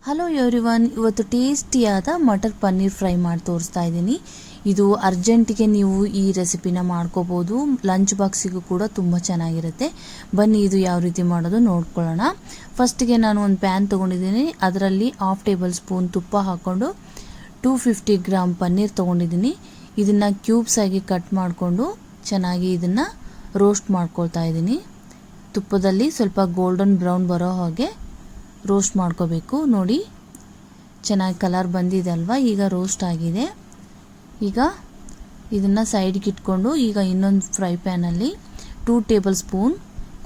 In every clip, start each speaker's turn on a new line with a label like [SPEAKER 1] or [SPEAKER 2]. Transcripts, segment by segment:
[SPEAKER 1] Hello everyone, ಇವತ್ತು ಟೇಸ್ಟಿಯಾದ matar paneer fry ಮಾಡಿ ತೋರಿಸ್ತಾ ಇದ್ದೀನಿ. ಇದು ಅರ್ಜೆಂಟಿಗೆ ನೀವು ಈ ರೆಸಿಪಿನ ಮಾಡ್ಕೋಬೋದು. ಲಂಚ್ ಬಾಕ್ಸಿಗೂ ಕೂಡ ತುಂಬ ಚೆನ್ನಾಗಿರುತ್ತೆ. ಬನ್ನಿ ಇದು ಯಾವ ರೀತಿ ಮಾಡೋದು ನೋಡ್ಕೊಳ್ಳೋಣ. ಫಸ್ಟಿಗೆ ನಾನು ಒಂದು ಪ್ಯಾನ್ ತೊಗೊಂಡಿದ್ದೀನಿ. ಅದರಲ್ಲಿ 1/2 ಟೇಬಲ್ ಸ್ಪೂನ್ ತುಪ್ಪ ಹಾಕ್ಕೊಂಡು 250 ಗ್ರಾಮ್ ಪನ್ನೀರ್ ತೊಗೊಂಡಿದ್ದೀನಿ. ಇದನ್ನು ಕ್ಯೂಬ್ಸ್ ಆಗಿ ಕಟ್ ಮಾಡಿಕೊಂಡು ಚೆನ್ನಾಗಿ ಇದನ್ನು ರೋಸ್ಟ್ ಮಾಡ್ಕೊಳ್ತಾ ಇದ್ದೀನಿ. ತುಪ್ಪದಲ್ಲಿ ಸ್ವಲ್ಪ ಗೋಲ್ಡನ್ ಬ್ರೌನ್ ಬರೋ ಹಾಗೆ ರೋಸ್ಟ್ ಮಾಡ್ಕೋಬೇಕು. ನೋಡಿ ಚೆನ್ನಾಗಿ ಕಲರ್ ಬಂದಿದೆ ಅಲ್ವಾ, ಈಗ ರೋಸ್ಟ್ ಆಗಿದೆ. ಈಗ ಇದನ್ನು ಸೈಡ್ಗೆ ಇಟ್ಕೊಂಡು ಈಗ ಇನ್ನೊಂದು ಫ್ರೈ ಪ್ಯಾನಲ್ಲಿ 2 ಟೇಬಲ್ ಸ್ಪೂನ್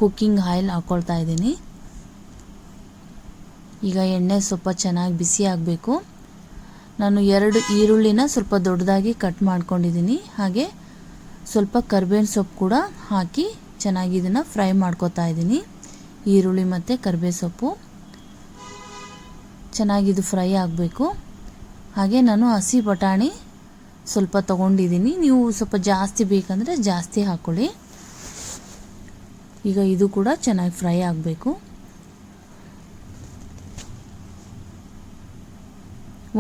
[SPEAKER 1] ಕುಕ್ಕಿಂಗ್ ಆಯಿಲ್ ಹಾಕ್ಕೊಳ್ತಾ ಇದ್ದೀನಿ. ಈಗ ಎಣ್ಣೆ ಸ್ವಲ್ಪ ಚೆನ್ನಾಗಿ ಬಿಸಿ ಆಗಬೇಕು. ನಾನು 2 ಈರುಳ್ಳಿನ ಸ್ವಲ್ಪ ದೊಡ್ಡದಾಗಿ ಕಟ್ ಮಾಡ್ಕೊಂಡಿದ್ದೀನಿ. ಹಾಗೆ ಸ್ವಲ್ಪ ಕರಿಬೇವಿನ ಸೊಪ್ಪು ಕೂಡ ಹಾಕಿ ಚೆನ್ನಾಗಿ ಇದನ್ನು ಫ್ರೈ ಮಾಡ್ಕೊತಾ ಇದ್ದೀನಿ. ಈರುಳ್ಳಿ ಮತ್ತು ಕರಿಬೇವು ಸೊಪ್ಪು ಚೆನ್ನಾಗಿದು ಫ್ರೈ ಆಗಬೇಕು. ಹಾಗೆ ನಾನು ಹಸಿ ಬಟಾಣಿ ಸ್ವಲ್ಪ ತೊಗೊಂಡಿದ್ದೀನಿ. ನೀವು ಸ್ವಲ್ಪ ಜಾಸ್ತಿ ಬೇಕಂದರೆ ಜಾಸ್ತಿ ಹಾಕ್ಕೊಳ್ಳಿ. ಈಗ ಇದು ಕೂಡ ಚೆನ್ನಾಗಿ ಫ್ರೈ ಆಗಬೇಕು.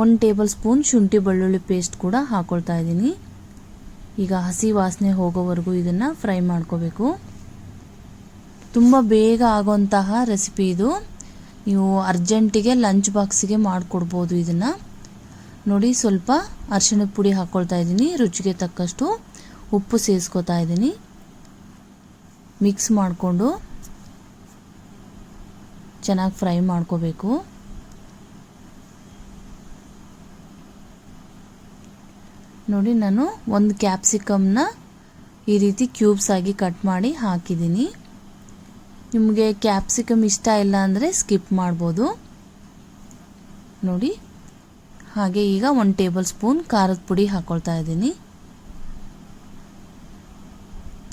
[SPEAKER 1] 1 ಟೇಬಲ್ ಸ್ಪೂನ್ ಶುಂಠಿ ಬೆಳ್ಳುಳ್ಳಿ ಪೇಸ್ಟ್ ಕೂಡ ಹಾಕ್ಕೊಳ್ತಾ ಇದ್ದೀನಿ. ಈಗ ಹಸಿ ವಾಸನೆ ಹೋಗೋವರೆಗೂ ಇದನ್ನು ಫ್ರೈ ಮಾಡ್ಕೋಬೇಕು. ತುಂಬ ಬೇಗ ಆಗೋಂತಹ ರೆಸಿಪಿ ಇದು. ನೀವು ಅರ್ಜೆಂಟಿಗೆ ಲಂಚ್ ಬಾಕ್ಸಿಗೆ ಮಾಡಿಕೊಡ್ಬೋದು ಇದನ್ನು. ನೋಡಿ ಸ್ವಲ್ಪ ಅರಿಶಿಣದ ಪುಡಿ ಹಾಕ್ಕೊಳ್ತಾ ಇದ್ದೀನಿ. ರುಚಿಗೆ ತಕ್ಕಷ್ಟು ಉಪ್ಪು ಸೇರಿಸ್ಕೊತಾ ಇದ್ದೀನಿ. ಮಿಕ್ಸ್ ಮಾಡಿಕೊಂಡು ಚೆನ್ನಾಗಿ ಫ್ರೈ ಮಾಡ್ಕೋಬೇಕು. ನೋಡಿ ನಾನು ಒಂದು ಕ್ಯಾಪ್ಸಿಕಮ್ನ ಈ ರೀತಿ ಕ್ಯೂಬ್ಸ್ ಆಗಿ ಕಟ್ ಮಾಡಿ ಹಾಕಿದ್ದೀನಿ. ನಿಮಗೆ ಕ್ಯಾಪ್ಸಿಕಮ್ ಇಷ್ಟ ಇಲ್ಲ ಅಂದರೆ ಸ್ಕಿಪ್ ಮಾಡ್ಬೋದು. ನೋಡಿ ಹಾಗೆ ಈಗ 1 ಟೇಬಲ್ ಸ್ಪೂನ್ ಖಾರದ ಪುಡಿ ಹಾಕ್ಕೊಳ್ತಾ ಇದ್ದೀನಿ.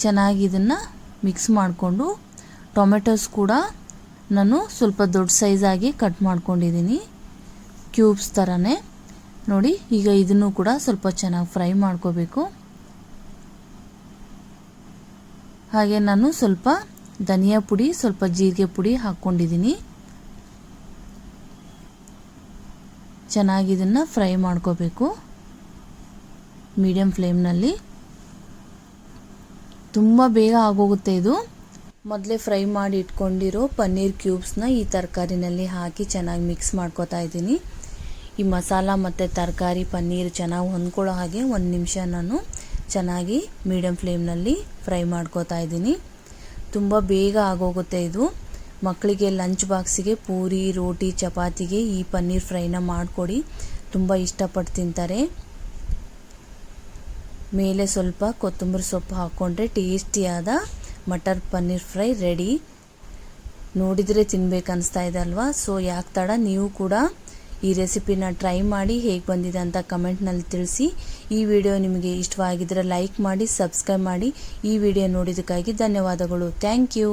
[SPEAKER 1] ಚೆನ್ನಾಗಿ ಇದನ್ನು ಮಿಕ್ಸ್ ಮಾಡಿಕೊಂಡು ಟೊಮೆಟೊಸ್ ಕೂಡ ನಾನು ಸ್ವಲ್ಪ ದೊಡ್ಡ ಸೈಜಾಗಿ ಕಟ್ ಮಾಡ್ಕೊಂಡಿದ್ದೀನಿ, ಕ್ಯೂಬ್ಸ್ ಥರನೇ. ನೋಡಿ ಈಗ ಇದನ್ನು ಕೂಡ ಸ್ವಲ್ಪ ಚೆನ್ನಾಗಿ ಫ್ರೈ ಮಾಡ್ಕೋಬೇಕು. ಹಾಗೆ ನಾನು ಸ್ವಲ್ಪ ಧನಿಯಾ ಪುಡಿ, ಸ್ವಲ್ಪ ಜೀರಿಗೆ ಪುಡಿ ಹಾಕ್ಕೊಂಡಿದ್ದೀನಿ. ಚೆನ್ನಾಗಿ ಇದನ್ನು ಫ್ರೈ ಮಾಡ್ಕೋಬೇಕು ಮೀಡಿಯಂ ಫ್ಲೇಮ್ನಲ್ಲಿ. ತುಂಬ ಬೇಗ ಆಗೋಗುತ್ತೆ ಇದು. ಮೊದಲೇ ಫ್ರೈ ಮಾಡಿ ಇಟ್ಕೊಂಡಿರೋ ಪನ್ನೀರ್ ಕ್ಯೂಬ್ಸ್ನ ಈ ತರಕಾರಿನಲ್ಲಿ ಹಾಕಿ ಚೆನ್ನಾಗಿ ಮಿಕ್ಸ್ ಮಾಡ್ಕೋತಾ ಇದ್ದೀನಿ. ಈ ಮಸಾಲ ಮತ್ತು ತರಕಾರಿ ಪನ್ನೀರ್ ಚೆನ್ನಾಗಿ ಹೊಂದ್ಕೊಳ್ಳೋ ಹಾಗೆ 1 ನಿಮಿಷ ನಾನು ಚೆನ್ನಾಗಿ ಮೀಡಿಯಂ ಫ್ಲೇಮ್ನಲ್ಲಿ ಫ್ರೈ ಮಾಡ್ಕೋತಾ ಇದ್ದೀನಿ. ತುಂಬ ಬೇಗ ಆಗೋಗುತ್ತೆ ಇದು. ಮಕ್ಕಳಿಗೆ ಲಂಚ್ ಬಾಕ್ಸಿಗೆ ಪೂರಿ, ರೋಟಿ, ಚಪಾತಿಗೆ ಈ ಪನ್ನೀರ್ ಫ್ರೈನ ಮಾಡಿಕೊಡಿ, ತುಂಬ ಇಷ್ಟಪಟ್ಟು ತಿಂತಾರೆ. ಮೇಲೆ ಸ್ವಲ್ಪ ಕೊತ್ತಂಬರಿ ಸೊಪ್ಪು ಹಾಕ್ಕೊಂಡ್ರೆ ಟೇಸ್ಟಿಯಾದ ಮಟರ್ ಪನ್ನೀರ್ ಫ್ರೈ ರೆಡಿ. ನೋಡಿದರೆ ತಿನ್ಬೇಕನ್ನಿಸ್ತಾ ಇದೆ ಅಲ್ವಾ? ಸೊ ಯಾಕೆ ತಡ, ನೀವು ಕೂಡ ಈ ರೆಸಿಪಿನ ಟ್ರೈ ಮಾಡಿ ಹೇಗೆ ಬಂದಿದೆ ಅಂತ ಕಮೆಂಟ್ನಲ್ಲಿ ತಿಳಿಸಿ. ಈ ವಿಡಿಯೋ ನಿಮಗೆ ಇಷ್ಟವಾಗಿದ್ದರೆ ಲೈಕ್ ಮಾಡಿ, ಸಬ್ಸ್ಕ್ರೈಬ್ ಮಾಡಿ. ಈ ವಿಡಿಯೋ ನೋಡಿದ್ದಕ್ಕಾಗಿ ಧನ್ಯವಾದಗಳು. Thank you.